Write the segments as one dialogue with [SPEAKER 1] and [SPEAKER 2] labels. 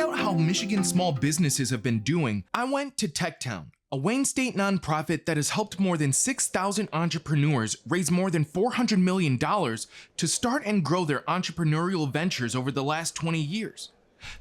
[SPEAKER 1] out how Michigan small businesses have been doing, I went to TechTown, a Wayne State nonprofit that has helped more than 6,000 entrepreneurs raise more than $400 million to start and grow their entrepreneurial ventures over the last 20 years.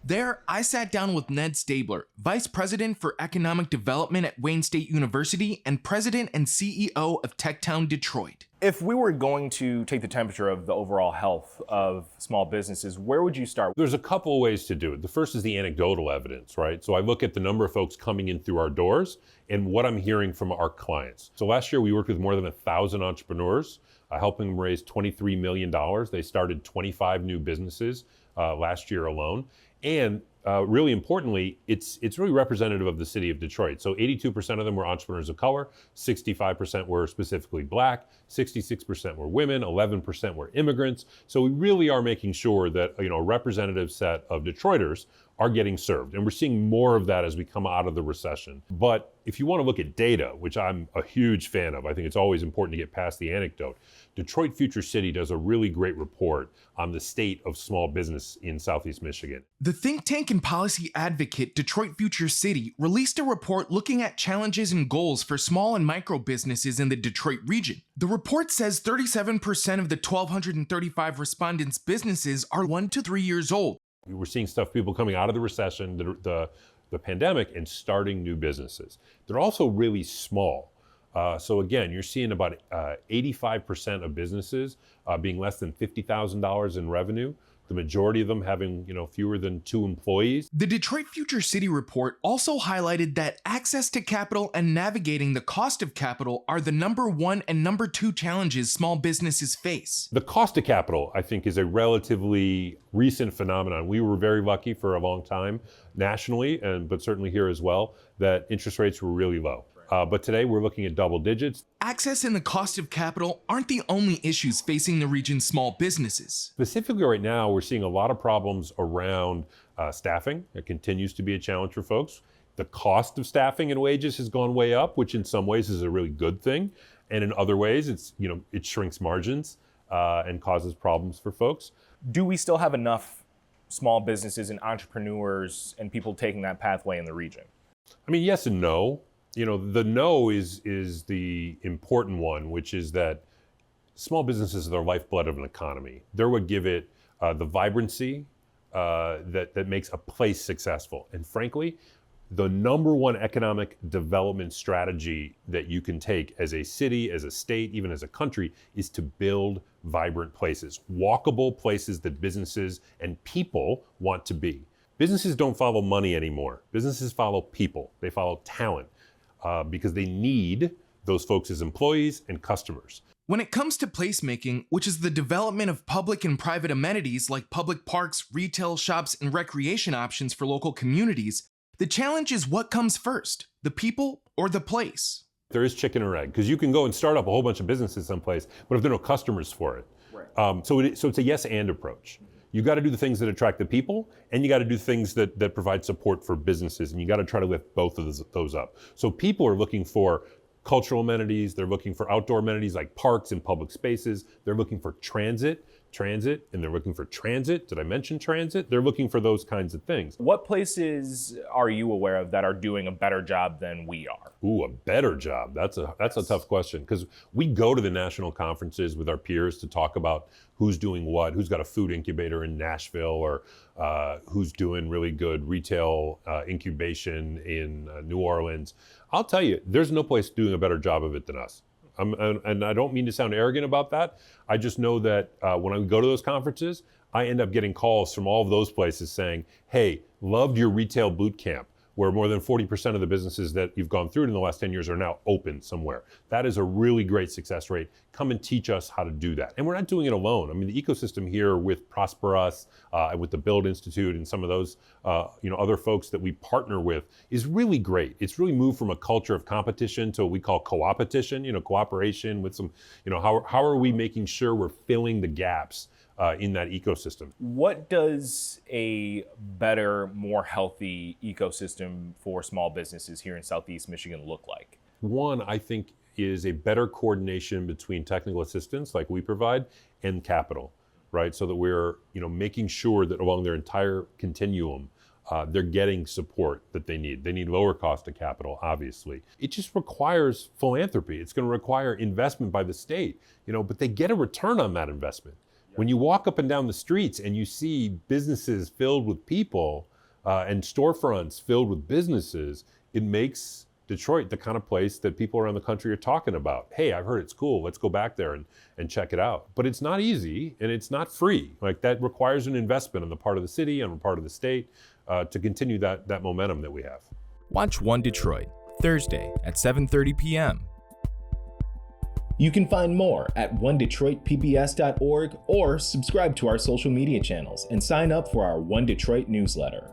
[SPEAKER 1] There, I sat down with Ned Staebler, Vice President for Economic Development at Wayne State University and President and CEO of TechTown Detroit.
[SPEAKER 2] If we were going to take the temperature of the overall health of small businesses, where would you start?
[SPEAKER 3] There's a couple of ways to do it. The first is the anecdotal evidence, right? So I look at the number of folks coming in through our doors and what I'm hearing from our clients. So last year we worked with more than 1,000 entrepreneurs, helping them raise $23 million. They started 25 new businesses last year alone. And really importantly, it's really representative of the city of Detroit. So 82% of them were entrepreneurs of color, 65% were specifically Black, 66% were women, 11% were immigrants. So we really are making sure that a representative set of Detroiters are getting served. And we're seeing more of that as we come out of the recession. But if you want to look at data, which I'm a huge fan of, I think it's always important to get past the anecdote. Detroit Future City does a really great report on the state of small business in Southeast Michigan.
[SPEAKER 1] The think tank and policy advocate Detroit Future City released a report looking at challenges and goals for small and micro businesses in the Detroit region. The report says 37% of the 1,235 respondents' businesses are 1 to 3 years old.
[SPEAKER 3] We're seeing people coming out of the recession, the pandemic, and starting new businesses. They're also really small. So again, you're seeing about 85% of businesses being less than $50,000 in revenue. The majority of them having, fewer than 2 employees.
[SPEAKER 1] The Detroit Future City report also highlighted that access to capital and navigating the cost of capital are the number 1 and number 2 challenges small businesses face.
[SPEAKER 3] The cost of capital, I think, is a relatively recent phenomenon. We were very lucky for a long time nationally, but certainly here as well, that interest rates were really low. But today we're looking at double digits.
[SPEAKER 1] Access and the cost of capital aren't the only issues facing the region's small businesses.
[SPEAKER 3] Specifically right now, we're seeing a lot of problems around staffing. It continues to be a challenge for folks. The cost of staffing and wages has gone way up, which in some ways is a really good thing. And in other ways, it shrinks margins and causes problems for folks.
[SPEAKER 2] Do we still have enough small businesses and entrepreneurs and people taking that pathway in the region?
[SPEAKER 3] I mean, yes and no. The no is the important one, which is that small businesses are the lifeblood of an economy. They're what give it the vibrancy that makes a place successful. And frankly, the number 1 economic development strategy that you can take as a city, as a state, even as a country, is to build vibrant places, walkable places that businesses and people want to be. Businesses don't follow money anymore. Businesses follow people. They follow talent. Because they need those folks as employees and customers.
[SPEAKER 1] When it comes to placemaking, which is the development of public and private amenities like public parks, retail shops, and recreation options for local communities, the challenge is what comes first, the people or the place?
[SPEAKER 3] There is chicken or egg, because you can go and start up a whole bunch of businesses someplace, but if there are no customers for it. Right. So it's a yes and approach. You got to do the things that attract the people, and you got to do things that provide support for businesses, and you got to try to lift both of those up. So people are looking for cultural amenities, they're looking for outdoor amenities like parks and public spaces, they're looking for transit, and they're looking for transit. Did I mention transit? They're looking for those kinds of things.
[SPEAKER 2] What places are you aware of that are doing a better job than we are?
[SPEAKER 3] Ooh, a better job. That's a tough question, because we go to the national conferences with our peers to talk about who's doing what, who's got a food incubator in Nashville, or who's doing really good retail incubation in New Orleans. I'll tell you, there's no place doing a better job of it than us. And I don't mean to sound arrogant about that. I just know that when I go to those conferences, I end up getting calls from all of those places saying, hey, loved your retail boot camp, where more than 40% of the businesses that you've gone through in the last 10 years are now open somewhere. That is a really great success rate. Come and teach us how to do that. And we're not doing it alone. I mean, the ecosystem here with Prosper Us and with the Build Institute and some of those other folks that we partner with is really great. It's really moved from a culture of competition to what we call co-opetition, cooperation with some, how are we making sure we're filling the gaps in that ecosystem.
[SPEAKER 2] What does a better, more healthy ecosystem for small businesses here in Southeast Michigan look like?
[SPEAKER 3] One, I think, is a better coordination between technical assistance like we provide and capital, right? So that we're making sure that along their entire continuum they're getting support that they need. They need lower cost of capital, obviously. It just requires philanthropy. It's going to require investment by the state, but they get a return on that investment. When you walk up and down the streets and you see businesses filled with people and storefronts filled with businesses, it makes Detroit the kind of place that people around the country are talking about. Hey, I've heard it's cool. Let's go back there and check it out. But it's not easy and it's not free. Like, that requires an investment on the part of the city and on the part of the state to continue that momentum that we have.
[SPEAKER 1] Watch One Detroit, Thursday at 7:30 p.m.
[SPEAKER 4] You can find more at onedetroitpbs.org or subscribe to our social media channels and sign up for our One Detroit newsletter.